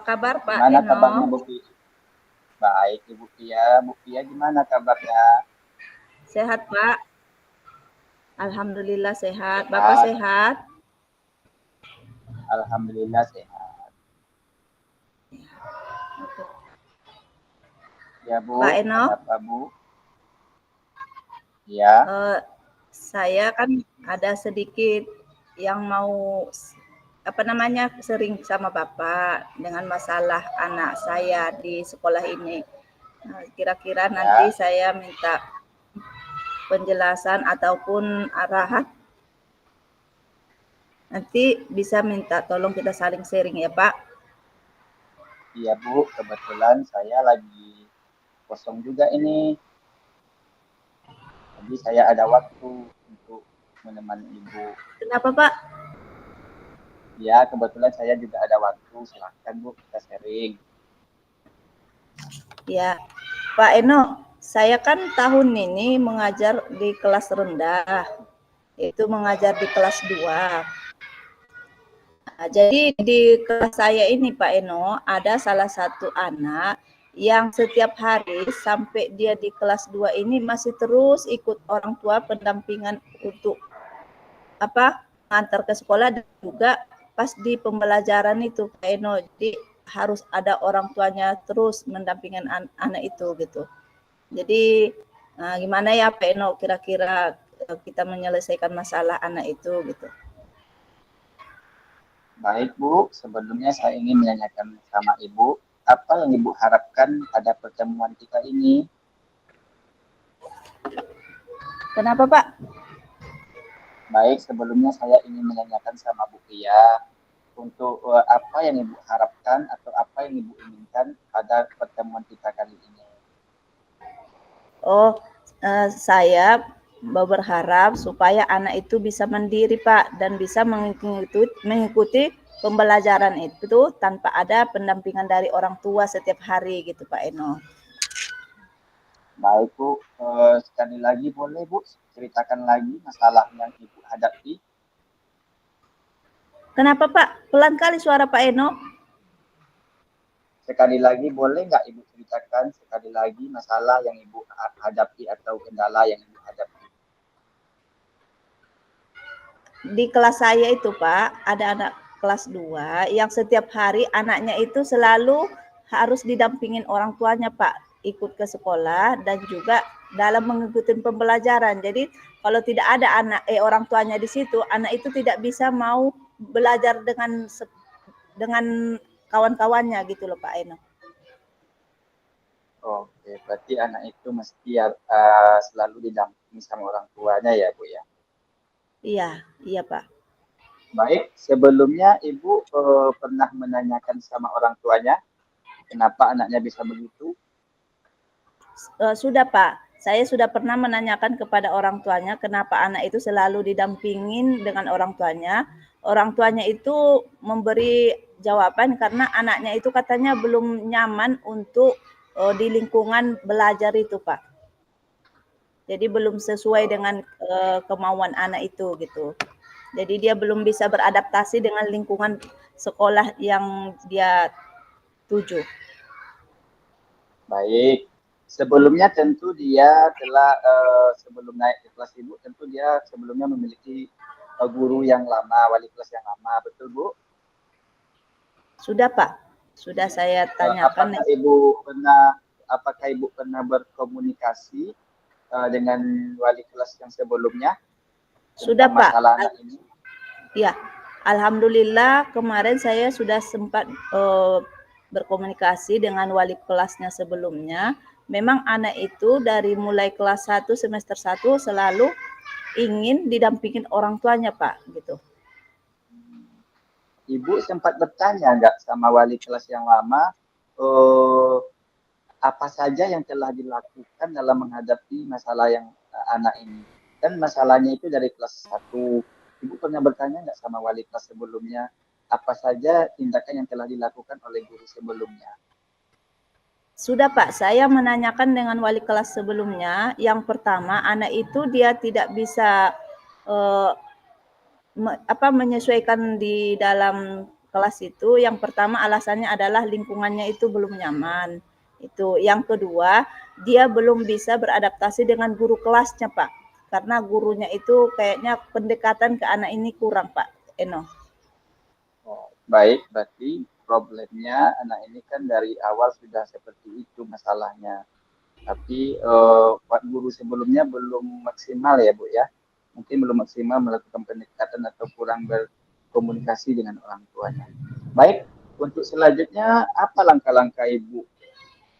kabar Pak Gimana Eno? kabarnya Bu Pia? Baik Ibu Pia. Bu Pia gimana kabarnya? Sehat Pak? Alhamdulillah sehat. Bapak Sehat. sehat? Alhamdulillah sehat. Ya Bu, Pak Eno, ada apa Bu? Ya, saya kan ada sedikit yang mau sering sama Bapak dengan masalah anak saya di sekolah ini. Nah, kira-kira nanti ya. saya minta penjelasan ataupun arahan. Nanti bisa minta tolong kita saling sharing ya Pak. Iya Bu, kebetulan saya lagi kosong juga ini. Jadi saya ada waktu untuk menemani Ibu. Kenapa Pak? Ya, kebetulan saya juga ada waktu. Silahkan Bu, kita sharing. Ya, Pak Eno, saya kan tahun ini mengajar di kelas rendah, yaitu mengajar di kelas 2. Nah, jadi di kelas saya ini Pak Eno, ada salah satu anak yang setiap hari sampai dia di kelas 2 ini masih terus ikut orang tua pendampingan untuk ngantar ke sekolah dan juga pas di pembelajaran itu Pak Eno. Jadi harus ada orang tuanya terus mendampingkan anak itu gitu. Jadi gimana ya Pak Eno kira-kira kita menyelesaikan masalah anak itu gitu. Baik Bu, sebelumnya saya ingin menanyakan sama Ibu, apa yang Ibu harapkan pada pertemuan kita ini? Kenapa Pak? Baik, sebelumnya saya ingin menanyakan sama Bu Pia, untuk apa yang Ibu harapkan atau apa yang Ibu inginkan pada pertemuan kita kali ini. Oh, saya berharap supaya anak itu bisa mandiri Pak dan bisa mengikuti pembelajaran itu tanpa ada pendampingan dari orang tua setiap hari gitu Pak Eno. Baik Bu, sekali lagi boleh Bu ceritakan lagi masalah yang Ibu hadapi. Kenapa Pak? Pelan kali suara Pak Eno. Sekali lagi boleh nggak Ibu ceritakan sekali lagi masalah yang Ibu hadapi atau kendala yang Ibu hadapi? Di kelas saya itu Pak, ada anak kelas 2 yang setiap hari anaknya itu selalu harus didampingin orang tuanya Pak, ikut ke sekolah dan juga dalam mengikuti pembelajaran. Jadi kalau tidak ada orang tuanya di situ, anak itu tidak bisa mau belajar dengan kawan-kawannya gitu loh Pak Eno. Oke, berarti anak itu mesti selalu didampingi sama orang tuanya ya Bu ya? Iya, iya Pak. Baik, sebelumnya Ibu pernah menanyakan sama orang tuanya kenapa anaknya bisa begitu? Sudah Pak, saya sudah pernah menanyakan kepada orang tuanya kenapa anak itu selalu didampingin dengan orang tuanya. Orang tuanya itu memberi jawaban karena anaknya itu katanya belum nyaman untuk di lingkungan belajar itu Pak. Jadi belum sesuai dengan kemauan anak itu gitu. Jadi dia belum bisa beradaptasi dengan lingkungan sekolah yang dia tuju. Baik, sebelumnya tentu dia telah sebelum naik ke kelas Ibu tentu dia sebelumnya memiliki guru yang lama, wali kelas yang lama, betul Bu? Sudah Pak, sudah saya tanyakan. Apakah Ibu pernah berkomunikasi dengan wali kelas yang sebelumnya Sudah tentang Pak. masalah anak ini? Ya, alhamdulillah kemarin saya sudah sempat berkomunikasi dengan wali kelasnya sebelumnya. Memang anak itu dari mulai kelas 1 semester 1 selalu ingin didampingin orang tuanya Pak gitu. Ibu sempat bertanya nggak sama wali kelas yang lama apa saja yang telah dilakukan dalam menghadapi masalah yang anak ini? Dan masalahnya itu dari kelas 1. Ibu pernah bertanya nggak sama wali kelas sebelumnya apa saja tindakan yang telah dilakukan oleh guru sebelumnya? Sudah Pak, saya menanyakan dengan wali kelas sebelumnya. Yang pertama, anak itu dia tidak bisa menyesuaikan di dalam kelas itu, yang pertama alasannya adalah lingkungannya itu belum nyaman. Itu. Yang kedua, dia belum bisa beradaptasi dengan guru kelasnya, Pak. Karena gurunya itu kayaknya pendekatan ke anak ini kurang, Pak Eno. Oh, baik, berarti problemnya anak ini kan dari awal sudah seperti itu masalahnya. Tapi guru sebelumnya belum maksimal ya Bu ya. Mungkin belum maksimal melakukan pendekatan atau kurang berkomunikasi dengan orang tuanya. Baik, untuk selanjutnya apa langkah-langkah Ibu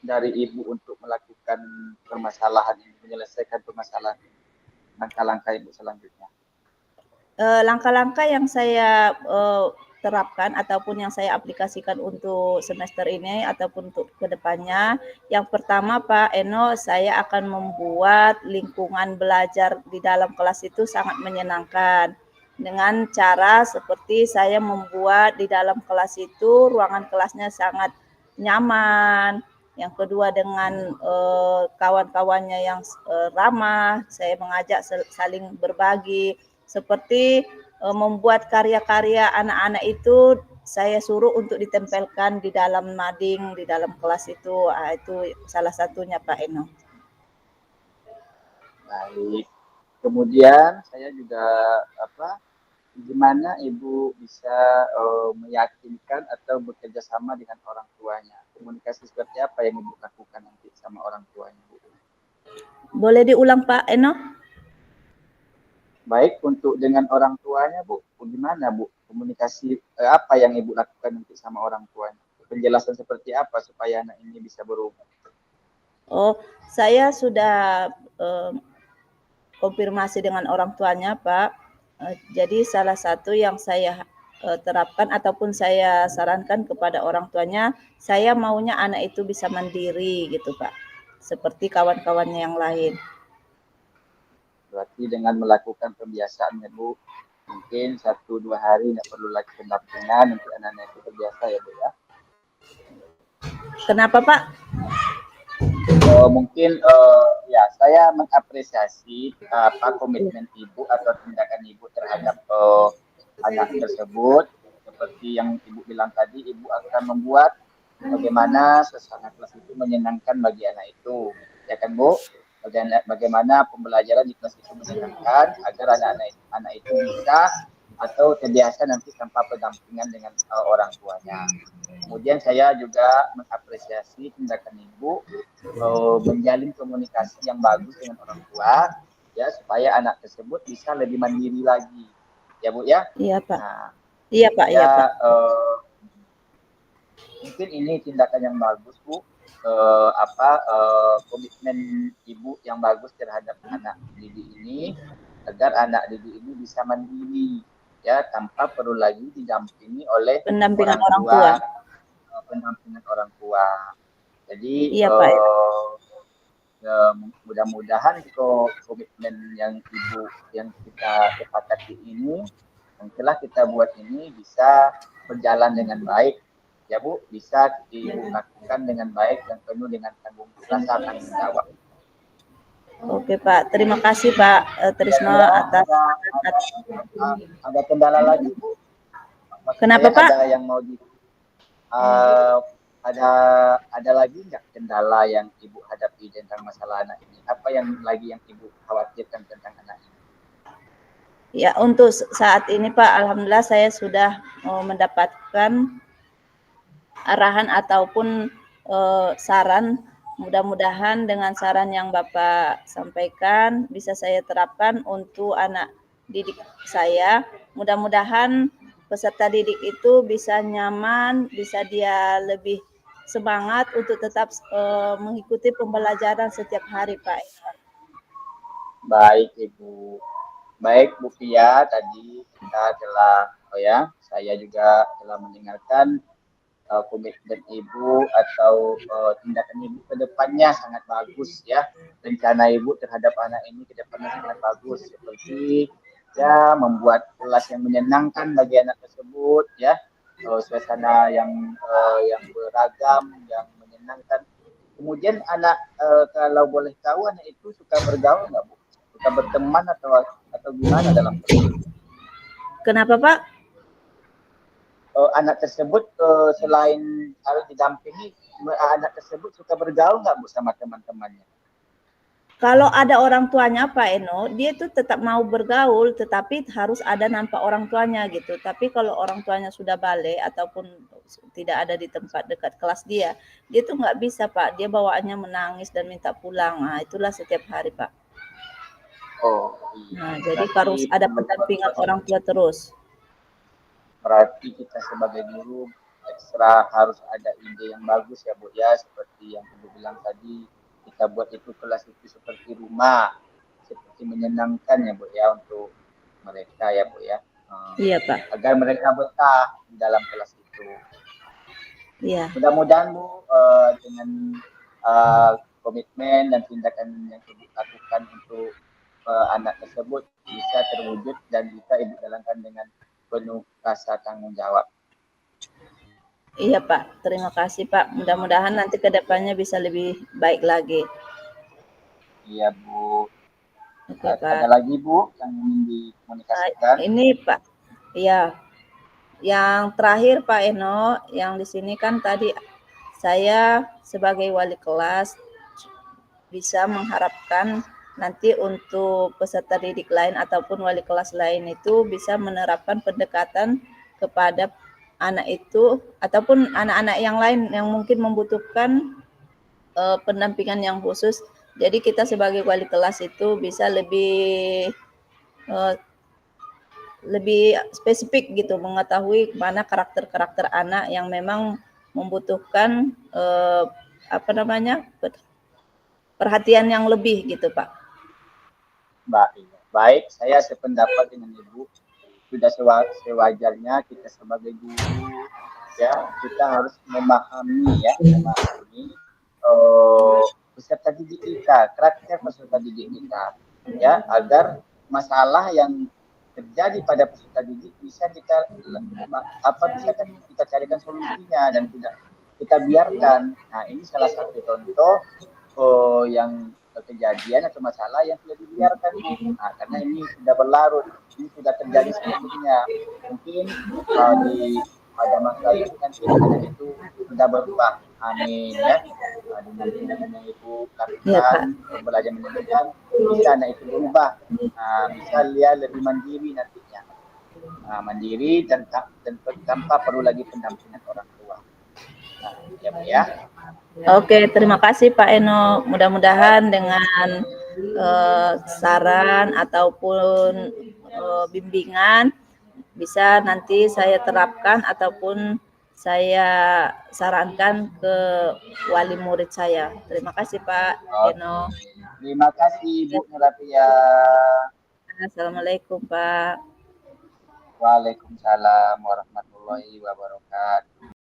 dari Ibu untuk melakukan permasalahan ini, menyelesaikan permasalahan ini? Langkah-langkah Ibu selanjutnya. Langkah-langkah yang saya terapkan ataupun yang saya aplikasikan untuk semester ini ataupun untuk kedepannya, yang pertama Pak Eno, saya akan membuat lingkungan belajar di dalam kelas itu sangat menyenangkan dengan cara seperti saya membuat di dalam kelas itu ruangan kelasnya sangat nyaman. Yang kedua dengan kawan-kawannya yang ramah, saya mengajak saling berbagi. Seperti membuat karya-karya anak-anak itu saya suruh untuk ditempelkan di dalam mading, di dalam kelas itu. Itu salah satunya Pak Eno. Baik. Kemudian saya juga gimana Ibu bisa meyakinkan atau bekerja sama dengan orang tuanya? Komunikasi seperti apa yang Ibu lakukan nanti sama orang tuanya, Bu? Boleh diulang Pak Eno? Baik, untuk dengan orang tuanya, Bu, gimana Bu? Komunikasi apa yang Ibu lakukan nanti sama orang tuanya? Penjelasan seperti apa supaya anak ini bisa berubah? Oh, saya sudah konfirmasi dengan orang tuanya, Pak. Jadi salah satu yang saya terapkan ataupun saya sarankan kepada orang tuanya, saya maunya anak itu bisa mandiri gitu, Pak. Seperti kawan-kawannya yang lain. Berarti dengan melakukan pembiasaannya, Bu, mungkin 1-2 hari nggak perlu lagi pendampingan, nanti anak-anak itu terbiasa ya, Bu ya. Kenapa, Pak? Mungkin ya saya mengapresiasi komitmen Ibu atau tindakan Ibu terhadap anak tersebut. Seperti yang Ibu bilang tadi, Ibu akan membuat bagaimana suasana kelas itu menyenangkan bagi anak itu, ya kan Bu? Bagaimana pembelajaran di kelas itu menyenangkan agar anak itu bisa atau terbiasa nanti tanpa pendampingan dengan orang tuanya. Kemudian saya juga mengapresiasi tindakan Ibu menjalin komunikasi yang bagus dengan orang tua, ya supaya anak tersebut bisa lebih mandiri lagi, ya Bu ya. Iya Pak. Nah, iya Pak. ya, Iya Pak. Mungkin ini tindakan yang bagus Bu. Komitmen Ibu yang bagus terhadap anak didik ini agar anak didik ini bisa mandiri ya tanpa perlu lagi didampingi oleh Pendampingan orang tua. Pendampingan orang tua. Jadi Iya Pak. Mudah-mudahan komitmen yang Ibu yang kita sepakati ini yang telah kita buat ini bisa berjalan dengan baik. Ya Bu, bisa dilakukan dengan baik dan penuh dengan rasa tanggung jawab. Oke Pak, terima kasih Pak Trisno atas. Ada kendala lagi Bu? Maksud Kenapa Pak? Ada yang mau ada lagi nggak kendala yang Ibu hadapi tentang masalah anak ini? Apa yang Ibu khawatirkan tentang anak ini? Ya, untuk saat ini Pak, alhamdulillah saya sudah mendapatkan arahan ataupun saran. Mudah-mudahan dengan saran yang Bapak sampaikan bisa saya terapkan untuk anak didik saya. Mudah-mudahan peserta didik itu bisa nyaman, bisa dia lebih semangat untuk tetap mengikuti pembelajaran setiap hari, Pak. Baik Ibu. Baik Bu Pia, tadi kita telah saya juga telah mendengarkan komitmen Ibu atau tindakan Ibu ke depannya sangat bagus ya. Rencana Ibu terhadap anak ini ke depannya sangat bagus, seperti ya membuat kelas yang menyenangkan bagi anak tersebut ya, suasana yang beragam, yang menyenangkan. Kemudian anak kalau boleh tahu anak itu suka bergaul nggak Bu? Suka berteman atau gimana dalam kelas? Kenapa Pak? anak tersebut selain harus didampingi, anak tersebut suka bergaul nggak Bu sama teman-temannya? Kalau ada orang tuanya Pak Eno, dia tuh tetap mau bergaul, tetapi harus ada nampak orang tuanya gitu. Tapi kalau orang tuanya sudah balik ataupun tidak ada di tempat dekat kelas dia tuh nggak bisa Pak. Dia bawaannya menangis dan minta pulang. Nah, itulah setiap hari Pak. Oh Nah, iya, jadi berarti harus ada perlu pendampingan motivasi. orang tua terus. Berarti kita sebagai guru ekstra harus ada ide yang bagus ya Bu ya, seperti yang Ibu bilang tadi, kita buat itu kelas itu seperti rumah, seperti menyenangkan ya Bu ya untuk mereka ya Bu ya. Iya Pak. Agar mereka betah di dalam kelas itu. Iya. Mudah-mudahan Bu dengan komitmen dan tindakan yang Ibu lakukan untuk anak tersebut bisa terwujud dan bisa Ibu jalankan dengan penuh rasa tanggung jawab. Iya Pak, terima kasih Pak. Mudah-mudahan nanti ke depannya bisa lebih baik lagi. Iya Bu. Oke Ada Pak. lagi Bu yang ingin dikomunikasikan? Ini Pak, ya, yang terakhir Pak Eno, yang di sini kan tadi saya sebagai wali kelas bisa mengharapkan nanti untuk peserta didik lain ataupun wali kelas lain itu bisa menerapkan pendekatan kepada anak itu ataupun anak-anak yang lain yang mungkin membutuhkan pendampingan yang khusus. Jadi kita sebagai wali kelas itu bisa lebih spesifik gitu mengetahui mana karakter-karakter anak yang memang membutuhkan perhatian yang lebih gitu Pak. Baik, saya sependapat dengan Ibu. Sudah sewajarnya kita sebagai guru ya kita harus memahami peserta didik kita, karakter peserta didik kita ya agar masalah yang terjadi pada peserta didik bisa kita carikan solusinya dan tidak kita biarkan. Nah, ini salah satu contoh yang kejadian atau masalah yang sudah dibiarkan Bu. Nah, karena ini sudah berlarut, ini sudah terjadi sebelumnya. Mungkin pada masa ini nanti anak itu sudah berubah. Amin ya. Dengan bimbingan Ibu lakukan belajar menentukan, bisa anak itu berubah. Bisa dia lebih mandiri nantinya. Mandiri dan tanpa perlu lagi pendampingan orang tua. Ya. Oke, terima kasih Pak Eno. Mudah-mudahan dengan saran ataupun bimbingan bisa nanti saya terapkan ataupun saya sarankan ke wali murid saya. Terima kasih Pak Eno. Terima kasih Bu Nuratia. Assalamualaikum Pak. Waalaikumsalam warahmatullahi wabarakatuh.